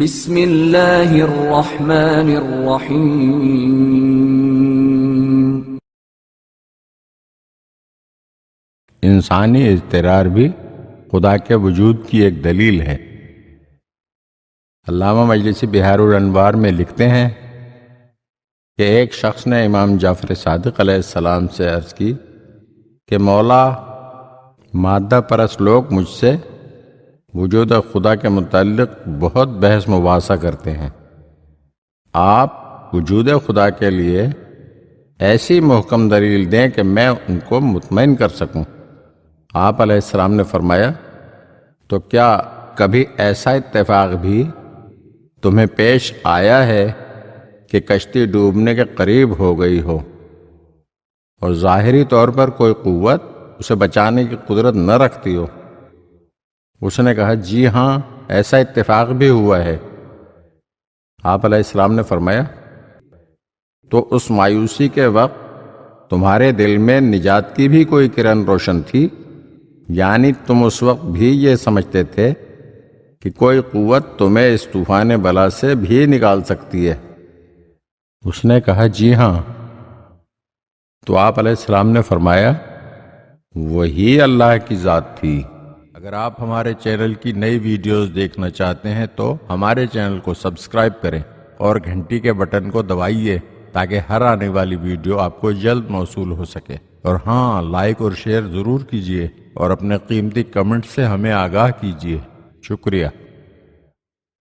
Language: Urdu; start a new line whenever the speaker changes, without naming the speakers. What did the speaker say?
بسم اللہ الرحمن الرحیم۔
انسانی اضطرار بھی خدا کے وجود کی ایک دلیل ہے۔ علامہ مجلسی بہار الانوار میں لکھتے ہیں کہ ایک شخص نے امام جعفر صادق علیہ السلام سے عرض کی کہ مولا، مادہ پرست لوگ مجھ سے وجود خدا کے متعلق بہت بحث مباحثہ کرتے ہیں، آپ وجود خدا کے لیے ایسی محکم دلیل دیں کہ میں ان کو مطمئن کر سکوں۔ آپ علیہ السلام نے فرمایا، تو کیا کبھی ایسا اتفاق بھی تمہیں پیش آیا ہے کہ کشتی ڈوبنے کے قریب ہو گئی ہو اور ظاہری طور پر کوئی قوت اسے بچانے کی قدرت نہ رکھتی ہو؟ اس نے کہا، جی ہاں، ایسا اتفاق بھی ہوا ہے۔ آپ علیہ السلام نے فرمایا، تو اس مایوسی کے وقت تمہارے دل میں نجات کی بھی کوئی کرن روشن تھی؟ یعنی تم اس وقت بھی یہ سمجھتے تھے کہ کوئی قوت تمہیں اس طوفان بلا سے بھی نکال سکتی ہے؟ اس نے کہا، جی ہاں۔ تو آپ علیہ السلام نے فرمایا، وہی اللہ کی ذات تھی۔ اگر آپ ہمارے چینل کی نئی ویڈیوز دیکھنا چاہتے ہیں تو ہمارے چینل کو سبسکرائب کریں اور گھنٹی کے بٹن کو دبائیے تاکہ ہر آنے والی ویڈیو آپ کو جلد موصول ہو سکے۔ اور ہاں، لائک اور شیئر ضرور کیجیے اور اپنے قیمتی کمنٹ سے ہمیں آگاہ کیجیے۔ شکریہ۔